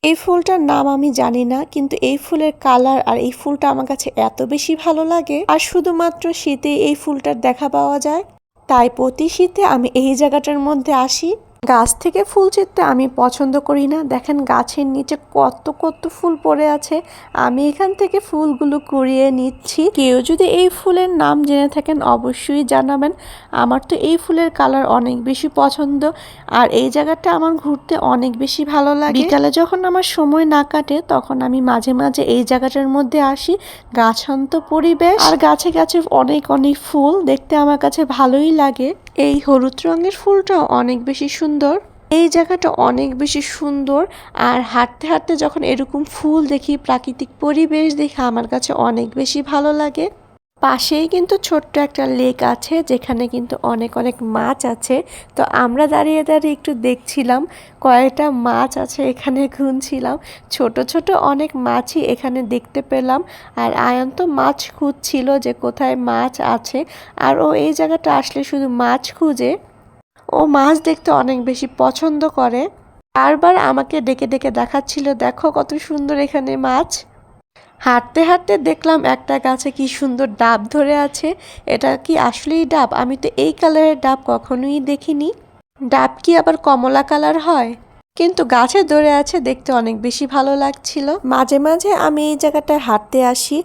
এই ফুলটার নাম আমি জানি না, কিন্তু এই ফুলের কালার আর এই ফুলটা আমার কাছে এত বেশি ভালো লাগে। আর শুধুমাত্র শীতে এই ফুলটার দেখা পাওয়া যায়, তাই প্রতি শীতে আমি এই জায়গাটার মধ্যে আসি। গাছ থেকে ফুল ছিঁড়তে আমি পছন্দ করি না। দেখেন গাছের নিচে কত কত ফুল পড়ে আছে, আমি এখান থেকে ফুলগুলো কুড়িয়ে নিচ্ছি। কেউ যদি এই ফুলের নাম জেনে থাকেন অবশ্যই জানাবেন। আমার তো এই ফুলের কালার অনেক বেশি পছন্দ, আর এই জায়গাটা আমার ঘুরতে অনেক বেশি ভালো লাগে। বিকালে যখন আমার সময় না কাটে তখন আমি মাঝে মাঝে এই জায়গাটার মধ্যে আসি। গাছান্ত পরিবেশ আর গাছে গাছে অনেক অনেক ফুল, দেখতে আমার কাছে ভালোই লাগে। এই হলুদ রঙের ফুলটা অনেক বেশি সুন্দর। এই জায়গাটা অনেক বেশি সুন্দর, আর হাঁটতে হাঁটতে যখন এরকম ফুল দেখি, প্রাকৃতিক পরিবেশ দেখে আমার কাছে অনেক বেশি ভালো লাগে। পাশেই কিন্তু ছোট্ট একটা লেক আছে, যেখানে কিন্তু অনেক অনেক মাছ আছে। তো আমরা দাঁড়িয়ে দাঁড়িয়ে একটু দেখছিলাম, কয়েকটা মাছ আছে এখানে, গুনছিলাম। ছোট ছোট অনেক মাছই এখানে দেখতে পেলাম। আর আয়ান তো মাছ খুঁজছিল যে কোথায় মাছ আছে, আর ও এই জায়গাটা আসলে শুধু মাছ খুঁজে। ও মাছ দেখতে অনেক বেশি পছন্দ করে, বারবার আমাকে ডেকে ডেকে দেখাচ্ছিল, দেখো কত সুন্দর এখানে মাছ। হাঁটতে হাঁটতে দেখলাম একটা গাছে কি সুন্দর ডাব ধরে আছে। এটা কি আসলেই ডাব? আমি তো এই কালারের ডাব কখনোই দেখিনি। ডাব কি আবার কমলা কালার হয়? কিন্তু গাছে ধরে আছে, দেখতে অনেক বেশি ভালো লাগছিল। মাঝে মাঝে আমি এই জায়গাটায় হাঁটতে আসি,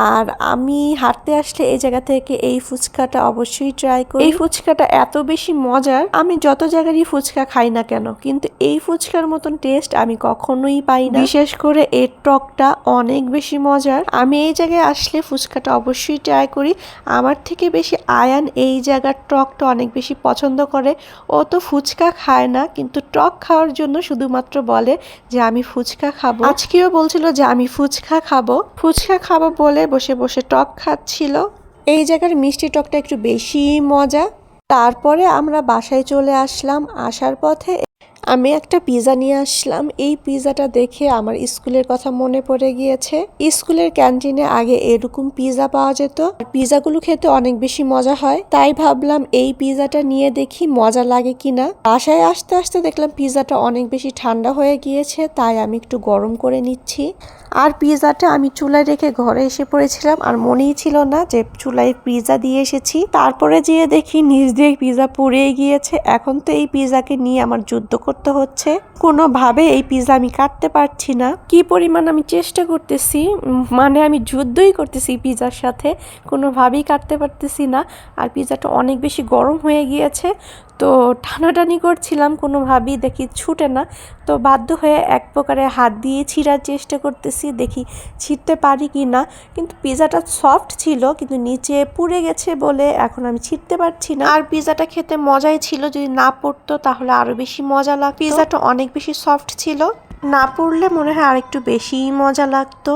আর আমি হাঁটতে আসলে এই জায়গা থেকে এই ফুচকাটা অবশ্যই ট্রাই করি। এই ফুচকাটা এত বেশি মজার, আমি যত জায়গারই ফুচকা খাই না কেন, কিন্তু এই ফুচকার মতন টেস্ট আমি কখনোই পাই না। বিশেষ করে এর টকটা অনেক বেশি মজার। আমি এই জায়গায় আসলে ফুচকাটা অবশ্যই ট্রাই করি। আমার থেকে বেশি আয়ান এই জায়গার টকটা অনেক বেশি পছন্দ করে। ও তো ফুচকা খায় না, কিন্তু টক খাওয়ার জন্য শুধুমাত্র বলে যে আমি ফুচকা খাবো। আজকেও বলছিল যে আমি ফুচকা খাবো বলে বসে বসে টক খাচ্ছিল। এই জায়গার মিষ্টি টকটা একটু বেশি মজা। তারপরে আমরা বাসায় চলে আসলাম। আসার পথে আমি একটা পিৎজা নিয়ে আসলাম। এই পিৎজাটা দেখে আমার স্কুলের কথা মনে পড়ে গিয়েছে। স্কুলের ক্যান্টিনে আগে এরকম পিৎজা পাওয়া যেত, আর পিৎজাগুলো খেতে অনেক বেশি মজা হয়। তাই ভাবলাম এই পিৎজাটা নিয়ে দেখি মজা লাগে কিনা। বাসায় আসতে আসতে দেখলাম পিৎজাটা অনেক বেশি ঠান্ডা হয়ে গিয়েছে, তাই আমি একটু গরম করে নিচ্ছি। আর পিৎজাটা আমি চুলায় রেখে ঘরে এসে পড়েছিলাম, আর মনেই ছিল না যে চুলায় পিৎজা দিয়ে এসেছি। তারপরে যেয়ে দেখি নিচ দিয়ে পিৎজা পুড়ে গিয়েছে। এখন তো এই পিৎজাকে নিয়ে আমার যুদ্ধ করতে হচ্ছে। কোনোভাবে এই পিৎজা আমি কাটতে পারছি না। কি পরিমাণ আমি চেষ্টা করতেছি, মানে আমি যুদ্ধই করতেছি পিৎজার সাথে, কোনোভাবেই কাটতে পারতেছি না। আর পিৎজাটা অনেক বেশি গরম হয়ে গিয়েছে, তো টানাটানি করছিলাম, কোনোভাবেই দেখি ছুটে না। তো বাধ্য হয়ে এক প্রকারে হাত দিয়ে ছিঁড়ার চেষ্টা করতেছি, দেখি ছিঁড়তে পারি কি না। কিন্তু পিৎজাটা সফট ছিল, কিন্তু নিচে পুড়ে গেছে বলে এখন আমি ছিঁড়তে পারছি না। আর পিৎজাটা খেতে মজাই ছিল, যদি না পড়তো তাহলে আরো বেশি মজা লাগতো। পিৎজাটা অনেক বেশি সফট ছিল, না পড়লে মনে হয় আরেকটু বেশি মজা লাগতো।